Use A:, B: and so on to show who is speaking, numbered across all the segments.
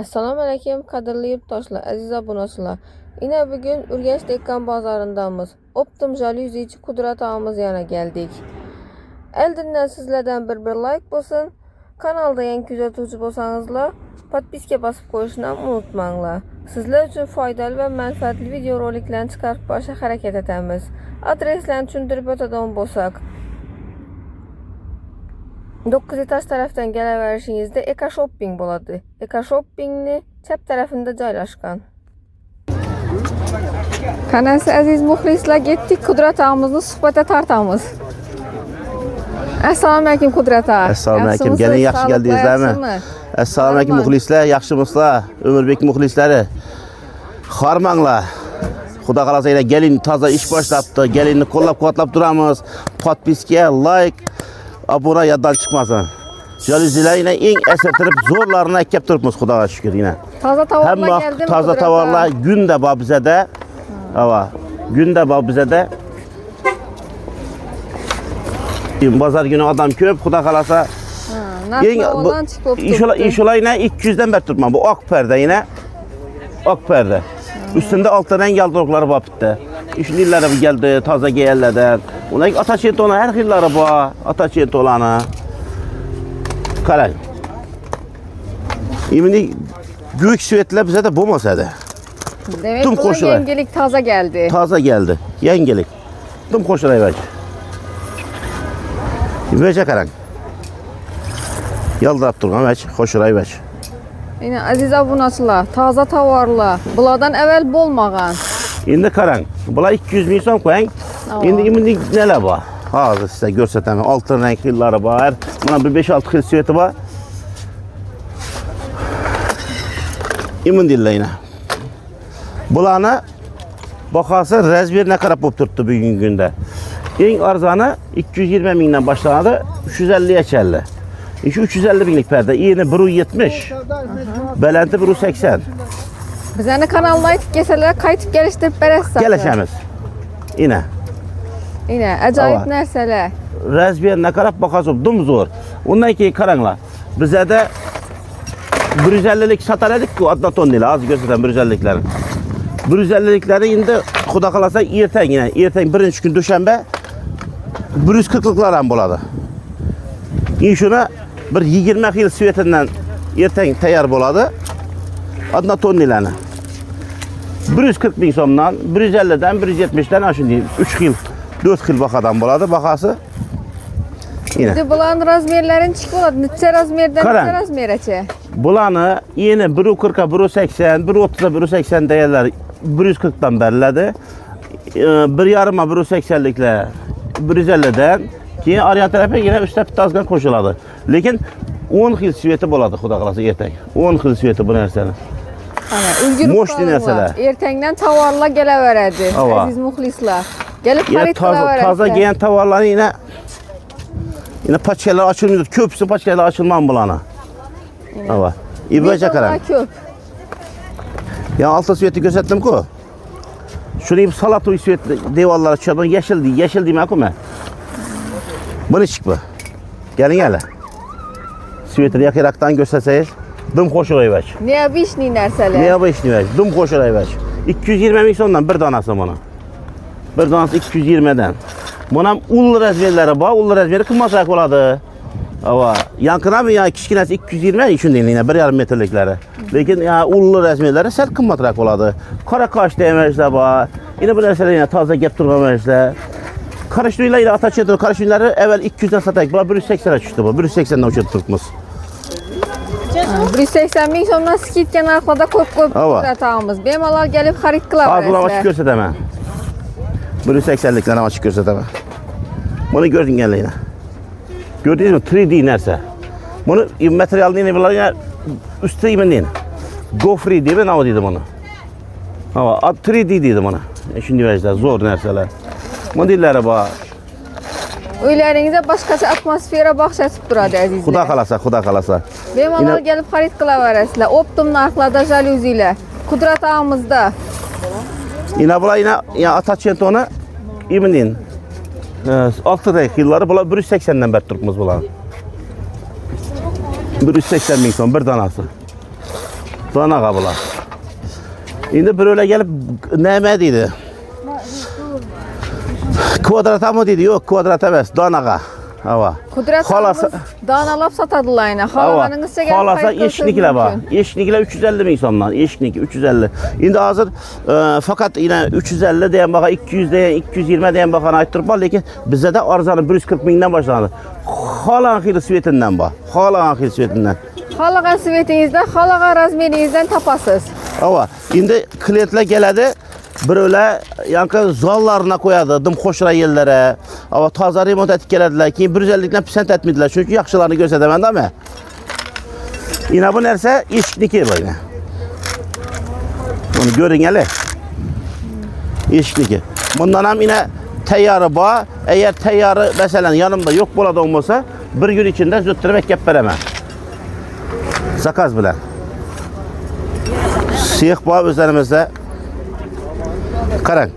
A: Assalomu alaykum qadrli yurtdoshlar, aziz obunachilar. Yine bugün Urganch Dekkan bozorindamiz. Optim jalyuzichi Qudrat ağamız yana geldik. Eldindan sizlerden bir like bo'lsin. Kanalda yangi kuzatuvchi bo'lsangizlar, podpiska bosib qo'yishni unutmanglar. Sizlar uchun foydali va manfaatli video roliklarni chiqarib borishga harakat etamiz. Adreslarni tushuntirib o'tadigan bo'lsak, 9 etaj tarafdan kelaverishingizda Eka Shopping bo'ladi. Eka Shoppingni chap tarafında joylashgan. Qanasi aziz muxlislar, ketdik Qudrat ağamızning suhbatga tortamiz. Assalomu alaykum Qudrat ağa.
B: Assalomu alaykum. Gelin yaxshi keldingizlarmi? Assalomu alaykum muxlislar, yaxshimisizlar? Ömürbek muxlislari. Xormanglar. Xudo xolasa yana gelin toza ish boshlabdi. Gelinni qo'llab-quvvatlab turamiz. Podpiska, like, abone yoddan chiqmasin. Jalyuzilar yine eng esirtirib zo'rlarini kelib turibmiz, Xudoga shukr yine.
A: Toza tovarlar geldimi?
B: Toza tovarlar gunda bor bizada. Ava, gunda bor bizada. Bozor günü adam köp, Xudo xolasa. İnşallah yine 200'den beri tutmam. Bu ak perde yine. Ak perde. Üstünde altı renk yaldırıkları var bitti. İşinilleri bu geldi, taze giyerlerden. Ona ataçent olan her xilleri var. Ataçent olanı. Karay. Şimdi büyük süvetler bize de bulmasaydı.
A: Demek bu yengelik taze geldi.
B: Taze geldi. Yengelik. Tüm koşulayı ver. Veçe karan. Yaldırıp durgan veç, koşulayı veç.
A: Yine aziz abunachilar, taze tovarlar. Bulardan evvel bo'lmagan.
B: Endi qarang, bular 200 ming so'm qo'ying. Endi neler bor? Hozir size ko'rsataman. Altın renk xillari bor. Mana bir 5-6 xil sveti bor. Imundillar yine. Bularni bahası razmerine qarab bo'lib turibdi bugungi kunda. Eng arzoni 220 mingdan boshlanadi, 350 keldi. Şu 350 binlik perde, yeni 170, belenti 180.
A: Bizani kanalda aytib kelsalar, qaytib kelishtirib berasiz.
B: Kelishamiz.
A: Yine ajoyib narsalar.
B: Razmerine qarab bahası dum zo'r. Undan keyin qaranglar. Bizada 150lik satar edik-ku, adna tonnaylar, az ko'rsataman 150liklarni. 150liklarni endi Xudo xolasa ertang birinchi kun dushanba 140liklar ham bo'ladi. Shuni bir 20 xil svetinden ertang tayyor bo'ladi. Adna tonnilarni. 140 ming so'mdan, 150'den, 170'den aşın 3 xil, 4 xil bakadan bo'ladi bahası. Yine.
A: Bularning razmerlarini chiqib bo'ladi. Necha razmerdan necha razmergacha?
B: Bularni yeni 140'a 180, 130'a 180 değerler 140'dan beriladi. 1,5'a 180'likler 150'den keyin aryan tarafa yine üstte bitazgan qo'shiladi. Lekin 10 xil sveti bo'ladi, Xudo xolasa ertang. 10 xil sveti bu narsani. Mo'shli narsalar.
A: Ertangdan tovarlar kelaveradi. Aziz muxlislar. Kelib xarid qilaverasiz.
B: Toza kelgan tovarlar yine paçkalar açılmıyor. Köpüsü paçkalar açılmam bularni. Ava. İbreca qarang.
A: Köp.
B: Ya altı sveti ko'rsatdim-ku. Şurayı salatoy svet devorlari tushadi. Yeşil deyman-ku men. Buni chiq bu. Gelin hele. Svetini yakıraktan gösterseyiz. Dım qo'shilayver.
A: Neobishniy narsalar.
B: Neobishniy. Dım qo'shilayver. 220 ming so'mdan bir donasi buni. Bir donasi 220'den. Bunam ul razmerlari bor. Ul razmeri qimmatroq bo'ladi. Ava. Yanqinami ya kichkinasi 220 shunday yine 1,5 metrliklari. Lekin ya ul razmerlari sal qimmatroq bo'ladi. Qora qosh deymizlar bor. Yine bu narsalar yine toza kelib turganmizlar. Karıştırıyla ile ataçedir. Karıştırıları evvel 200'den satayık. Bunlar 180'e çıktı bu. 180'den uçup tutmuş.
A: 180 ming so'mdan skidga narxlarda ko'p ko'rsatamiz. Bemalol kelib xarid qilaverasizlar.
B: Hozir ochib ko'rsataman. 180'liklarni ochib ko'rsataman. Buni ko'rdingizlar yine. Gördünüz mü? 3D narsa. Buni materialni ne bilan üstüymen deyin. Go free deydi, ne deydi bunu? Ama 3D deydi buna. Shunday vajda zo'r narsalar. Modellari bor.
A: Uylaringizda boshqacha atmosfera baxshatib turadi azizlar.
B: Xudo xolasa.
A: Bemalol kelib xarid qilaverasizlar. Optim narxlarda jalyuzilar. Qudrat ağamızda.
B: Yine bular yine ataçentoni iminin 6 renk xillari bular 180'den beri turibmiz bular. 180 ming so'm bir donasi. Danağa bular. İndi bir öyle gelip neme dedi? Kvadrata mı dedi? Yok kvadrat emas, danağa. Hava.
A: Kudret
B: Halasa-
A: ağamız danalap satadılar yine.
B: Hava.
A: Halalarınızca gelip
B: Halasa
A: kayıt
B: eşnikle var.
A: mümkün.
B: Eşnikle 350 bin sondan. Eşnik 350. İndi hazır fakat yine 350 diyen baka 200 diyen 220 diyen bakana ayttırıp var. Lekin bizde de arzanı 140 binden başlandı. Halan xili svetinden bak. Halan xili svetinden.
A: Halağa sivetinizden, halağa razmerinizden tapasız.
B: Hava. İndi klientler geledi. Bir öyle yankı zallarına koyadı, dım hoşra yerlere. Hava taza remont etip gelediler ki 150'den pisent etmediler çünkü yaxşılarını gösteremem değil mi? Yine bu nerse işniki bu yine. Bunu görün hele. İşniki. Bundan hem yine teyyarı bağ. Eğer teyyarı mesela yanımda yok buladı olmasa bir gün içinde züttürüp ekip veremem. Zakaz bile. Siyah bağ üzerimizde. Karan.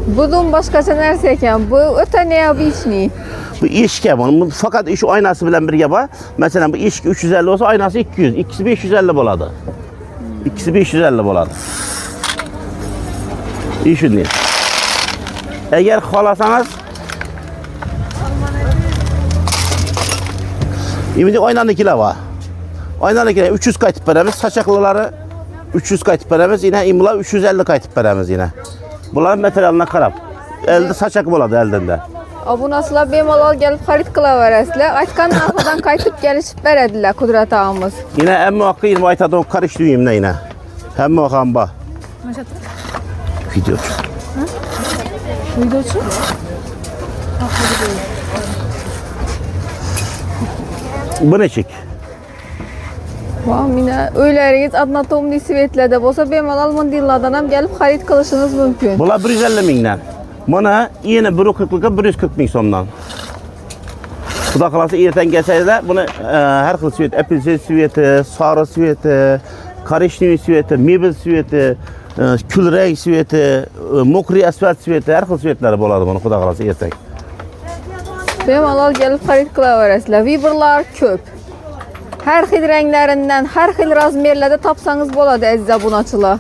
A: Budun başkaça nerse eken, bu öte ne yapı içni?
B: Bu işke bunun. Fakat iş aynası bilen bir var. Mesela bu iş 350 olsa aynası 200. İkisi 550 boladı. İkisi 550 boladı. İşin değil. Eğer xalasanız şimdi oynanıkiler var. Oynanıkiler 300 kayıt veremiz. Saçaklıları 300 kayıt veremiz. Yine imla 350 kayıt veremiz yine. Bunların materialına karab. Elde saçak boladı eldinde.
A: Abunasılar bemalal gelip xarit kılaveresler. Aytkan narxıdan kaytıp gelişip verediler Kudret ağamız.
B: Yine emme hakkı 20 aytadan karış düğümle yine. Emme hakkı bak. Video.
A: Videoçu?
B: Bu ne çek?
A: Vah yine öyleriniz adnatomni sivetlerde bolsa bemalal mındillardan hem gelip xarit kılışınız mümkün.
B: Bula 150 mindən. Buna yine 140'lığa 140 bin sondan. Xuda qalasa ertən gəlsəydə bunu hər xil svet, apelsin sveti, sarı sveti, korичневый sveti, mebel sveti, kül renk sveti, mokri asfalt sveti, hər xil svetləri boladı bunu xuda qalasa ertən.
A: Bemalal gelip xarit kılaveresler. Viberlar köp. Her xil renklerinden, her xil razmerlerde tapsanız boladı əziz abunaçılar.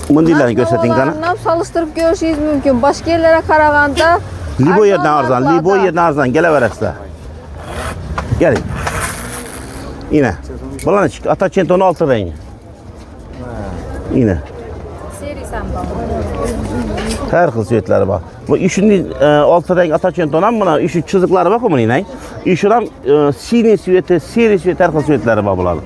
B: Bunu dillərini göstərdin qana.
A: Havalarından salıştırıp görüşünüz mümkün. Başka yerlere karaganda
B: Libo yerdən arzan, Libo yerdən arzan gələ verəslər. Gəlin. Yine. Bulan çık. Ata çentonun altı rengi. Yine. Her xil svetləri bak. Bu işin altı renk ata çentonan buna işin çizikləri bak onun yine. İşiram sini sveti, seri sveti her xil svetləri bak bunların.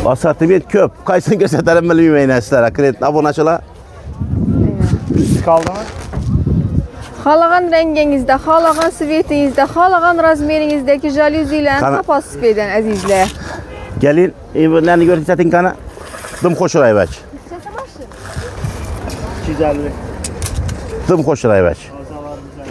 B: Asatibiyet köp. Kaysın gösterelim böyle yemeğine sizlere. Kredi abonaçılar.
C: Kaldı mı?
A: Xalağan renginizde, xalağan svetinizde, xalağan razmerinizdeki jaluziyle tapasız eden əzizlər.
B: Gelin. Bunlarını görün kana. Dım koşuray belki.
C: 250.
B: Dım koşuray belki.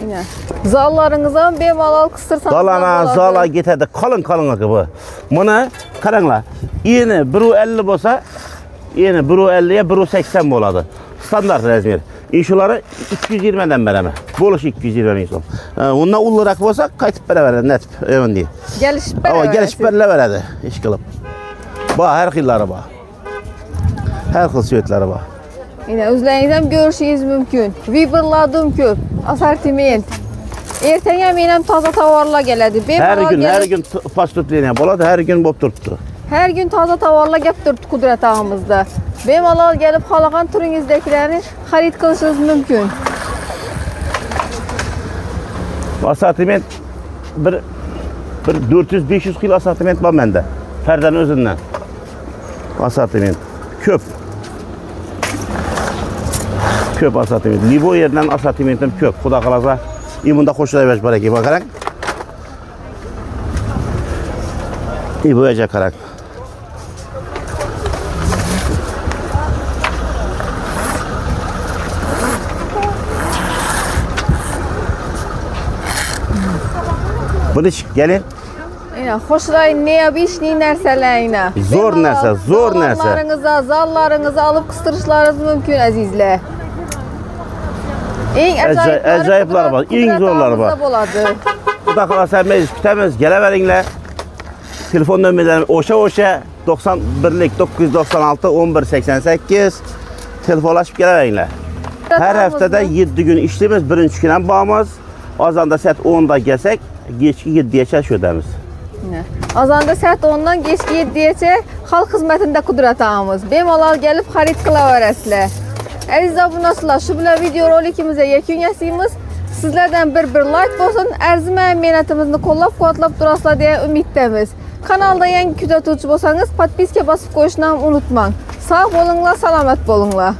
A: Yine. Zallarınıza bemalal kıstırsanız
B: Dalana, zala getirdi. Kalın kalın akı bu. Buna karanglar. Yeni 1.50 olsa yeni 1.50'ye 1.80 boladı. Standart razmer. İnşuları 220'den bereme. Boluş 220 bin son. Ondan ullarak olsa kayıtıp beraber net. Emin değil.
A: Gelişip
B: Ama gelişip berle veredi. İş kılıp. Bak her xilları bak. Her xil svetleri bak.
A: Yine özlerinizden görüşünüz mümkün. Viberladım köp. Asortiment. Ertəngə mənim taza tavarlar gələdi.
B: Her gün pastut liniye boladı. Her gün bob tuttu.
A: Hər gün taza tavarlar gəlib durdu Kudret ağamızda. Bemalal gəlib xalaqan turingizdəkiləri xarid qilishiniz mümkün.
B: Asortiment bir 400-500 kilo asortiment var bende. Ferden özünden. Asortiment. Köp. Köp asortiment. Libo yerden asortimentim köp. Xuda qalasa imunda xoşlayıveş var ki bakarak. İboyaca karak. Bunu gelin.
A: Aynen, hoşlayın ne işini nerselerine.
B: Zor nerse, zor nerse.
A: Salonlarınıza, zallarınıza alıp kıstırışlarınız mümkün azizler. En
B: acayipler var, en zorları var. Bu da kalırsa meclis kütemiz, geleveringler. Telefon nömrələrim oşa 91'lik 996 1188 telefonlaşıp geleveringler. Her haftada 7 gün işlemiz, birinci günden bağımız. Azanda saat 10'da gelsek, geçki 7'ye çək ödəmiz.
A: Azanda saat 10'dan geçki 7'ye halk hizmetinde Kudret ağamız. Bemalal gelip xarid qılaverəsizlər. Əziz abunəçilər, şu bilə video rolikimizə yekun yasıyımız. Sizlerden bir like olsun, ərzimə əmniyyətimizni qollab-quvvatlab durasılar deyə ümiddəmiz. Kanalda yeni kütətuvchi bolsanız, podpiska basıb qoyuşdan unutmayın. Sağ bolunlar, salamat bolunlar.